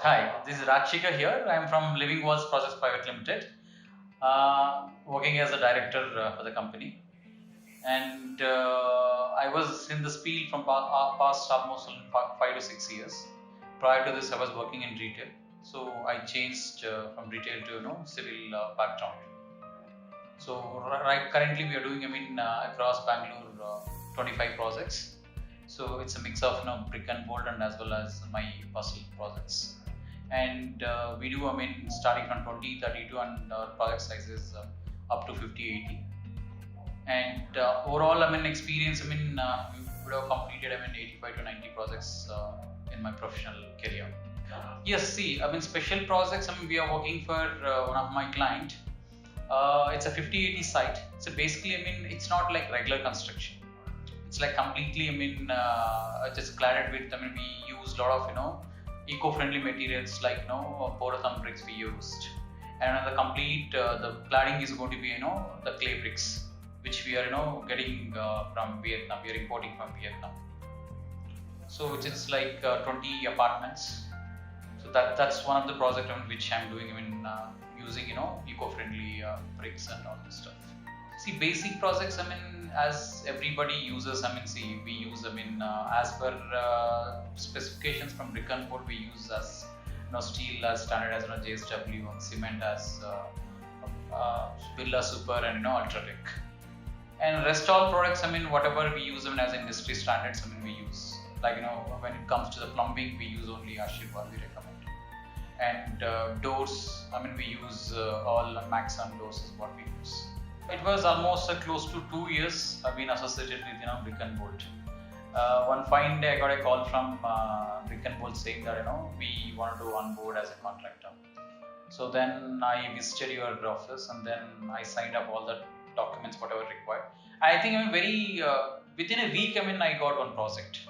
Hi, this is Raj Shekar here. I am from Living Walls Projects Private Limited, working as a director for the company. And I was in this field from past almost 5 to 6 years. Prior to this, I was working in retail. So I changed from retail to civil background. So right currently we are doing across Bangalore 25 projects. So it's a mix of brick and bolt and as well as my personal projects. And we do starting from 20, 32 and project sizes up to 50, 80. And overall experience we would have completed 85 to 90 projects in my professional career. Yes, see, special projects. We are working for one of my client. It's a 50/80 site. So basically, it's not like regular construction. It's like completely, just cladded with. We use a lot of, eco-friendly materials like, Porotham bricks we used, and the complete the cladding is going to be, the clay bricks, which we are, getting from Vietnam. We are importing from Vietnam. So it's like 20 apartments. So that's one of the project on which I'm doing. Using eco-friendly bricks and all this stuff. See, basic projects. As everybody uses. See, we use. As per specifications from Brick&Bolt, we use as steel as standard as JSW, cement as Birla Super and Ultratech. And rest all products. Whatever we use as industry standards. We use. Like when it comes to the plumbing, we use only Ashirwad. We recommend. And doors, we use all Maxon doors is what we use. It was almost close to 2 years I've been associated with Brick&Bolt. One fine day I got a call from Brick&Bolt saying that we wanted to onboard as a contractor. So then I visited your office and then I signed up all the documents whatever required. I think very within a week I got one project.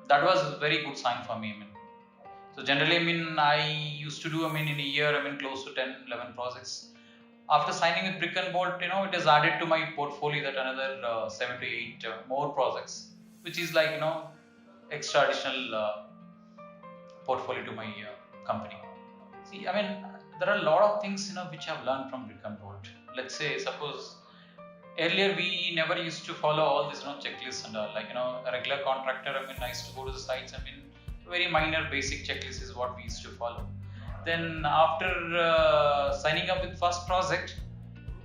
That was a very good sign for me. So generally, I used to do, in a year, close to 10, 11 projects. After signing with Brick&Bolt, it is added to my portfolio that another 7 to 8 more projects, which is like, extra additional portfolio to my company. See, there are a lot of things, which I've learned from Brick&Bolt. Let's say, suppose, earlier we never used to follow all this, checklists and all. Like, a regular contractor, I used to go to the sites, very minor basic checklist is what we used to follow. Then after signing up with first project,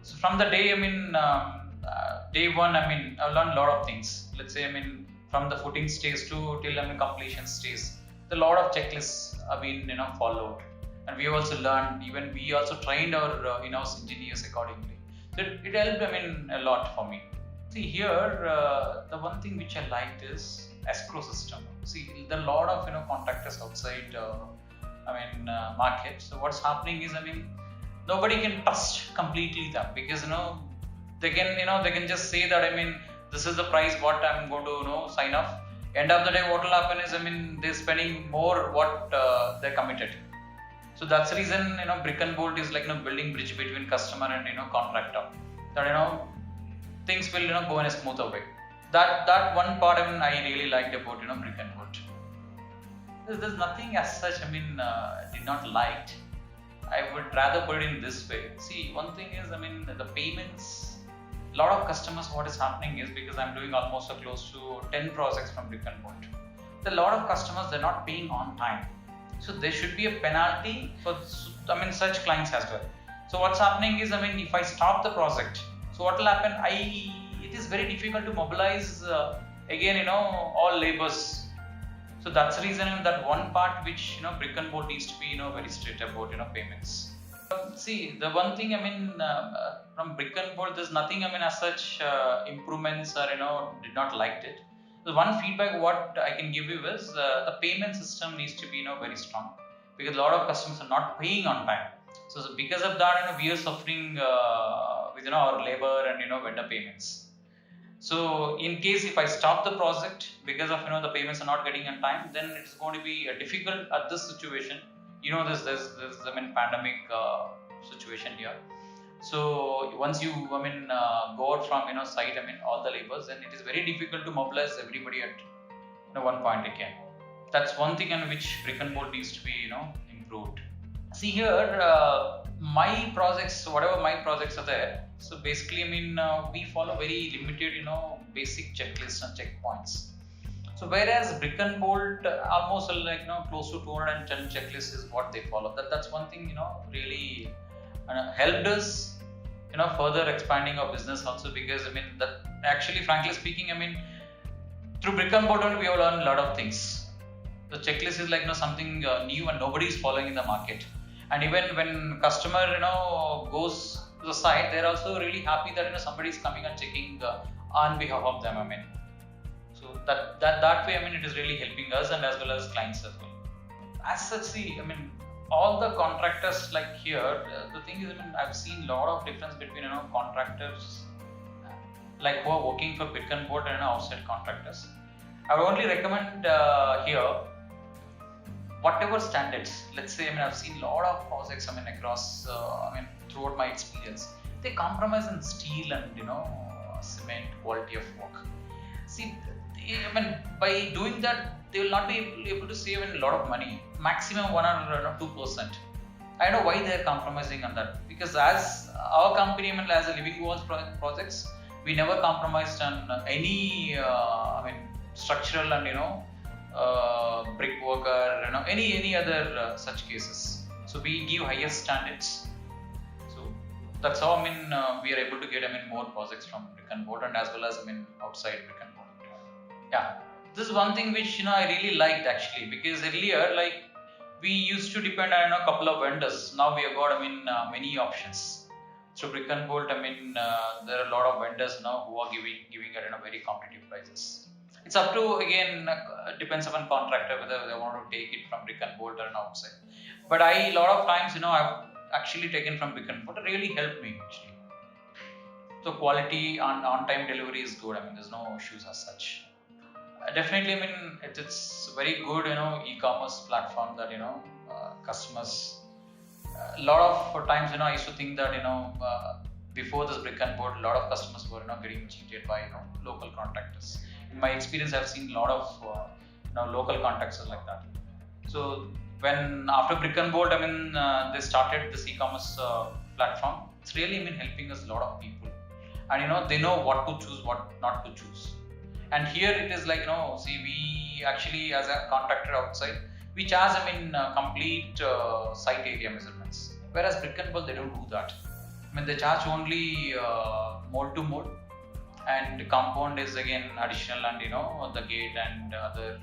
so from the day day one, I've learned a lot of things. Let's say from the footing stage to till completion stage, a lot of checklists have been followed, and we also learned. Even we also trained our in-house engineers accordingly. So it helped a lot for me. See here, the one thing which I liked is escrow system. See, there are a lot of contractors outside market. So what's happening is nobody can trust completely them, because they can just say that this is the price what I'm going to sign off. End of the day, what will happen is they're spending more what they're committed. So that's the reason Brick&Bolt is like building bridge between customer and contractor. That things will go in a smoother way. That one part I really liked about Brick&Bolt. There's nothing as such did not liked. I would rather put it in this way. See, one thing is the payments. A lot of customers, what is happening is, because I'm doing almost close to 10 projects from Brick&Bolt. A lot of customers, they're not paying on time. So there should be a penalty for such clients as well. So what's happening is if I stop the project, so what will happen? It is very difficult to mobilize again all labors. So that's the reason that one part which Brick&Bolt needs to be very strict about payments. See, the one thing from Brick&Bolt, there's nothing as such improvements or did not liked it. The one feedback what I can give you is the payment system needs to be very strong, because a lot of customers are not paying on time. So because of that we are suffering with our labor and vendor payments. So in case if I stop the project because of the payments are not getting on time, then it's going to be difficult at this situation. There's pandemic situation here. So once you go out from site all the labors, then it is very difficult to mobilize everybody at one point again. That's one thing on which Brick&Bolt needs to be improved. improved. See here, my projects, whatever my projects are there. So basically, we follow very limited, basic checklists and checkpoints. So whereas Brick&Bolt almost like close to 210 checklists is what they follow. That's one thing really helped us further expanding our business also, because that actually, frankly speaking, through Brick&Bolt only we have learned a lot of things. The checklist is like something new and nobody is following in the market. And even when customer goes to the site, they're also really happy that somebody is coming and checking on behalf of them. So that way, it is really helping us and as well as clients as well. As such, see, all the contractors like here, the thing is, I've seen a lot of difference between contractors like who are working for Brick&Bolt and outside contractors. I would only recommend here whatever standards. Let's say, I've seen a lot of projects, across, throughout my experience, they compromise in steel and cement quality of work. See, by doing that, they will not be able to save a lot of money, maximum 1 or 2%. I know why they are compromising on that, because as our company, as a Living Walls projects, we never compromised on any, structural and brickwork or any other such cases. So we give highest standards. So that's how we are able to get more projects from Brick&Bolt and as well as outside Brick&Bolt. Yeah, this is one thing which I really liked actually, because earlier we used to depend on a couple of vendors. Now we have got many options. So Brick&Bolt, there are a lot of vendors now who are giving at very competitive prices. It's up to, again, depends upon contractor whether they want to take it from Brick&Bolt or outside. But a lot of times, I've actually taken from Brick&Bolt. It really helped me actually. So quality and on-time delivery is good. There's no issues as such. Definitely, it's very good, e-commerce platform that customers. A lot of times, I used to think that before this Brick&Bolt, a lot of customers were getting cheated by local contractors. In my experience, I've seen a lot of local contractors like that. So when after Brick&Bolt, they started this e-commerce platform. It's really helping us a lot of people, and they know what to choose, what not to choose. And here it is like, see, we actually, as a contractor outside, we charge complete site area measurements. Whereas Brick&Bolt, they don't do that. They charge only mold to mold, and compound is again additional, and the gate and other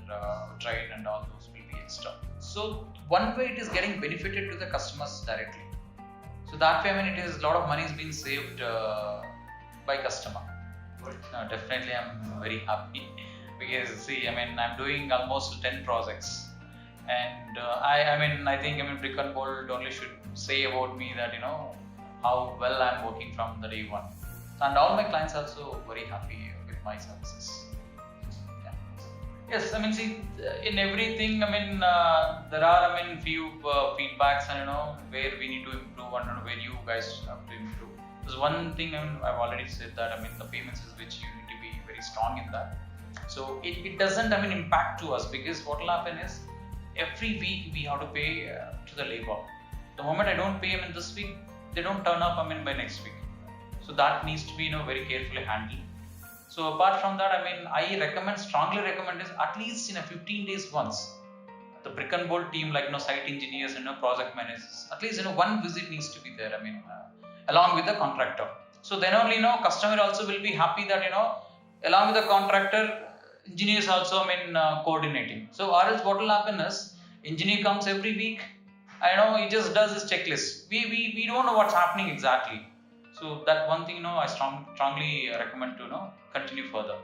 drain and all those will be extra. So one way it is getting benefited to the customers directly. So that way, it is a lot of money is being saved by customer. Definitely, I'm very happy because see, I'm doing almost 10 projects, and I think Brick&Bolt only should say about me that how well I'm working from the day one, and all my clients are also very happy with my services. Yeah. Yes, see, in everything, there are few feedbacks and where we need to improve and where you guys have to improve. There's one thing I've already said that the payments is which you need to be very strong in that. So it doesn't impact to us, because what will happen is every week we have to pay to the labor. The moment I don't pay this week, they don't turn up by next week. So that needs to be very carefully handled. So apart from that, I strongly recommend is at least in a 15 days once, the Brick&Bolt team, like site engineers and project managers, at least one visit needs to be there. Along with the contractor. So then only customer also will be happy that along with the contractor, engineers also coordinating. So or else what will happen is engineer comes every week. He just does his checklist. We don't know what's happening exactly. So that one thing I strongly recommend to continue further.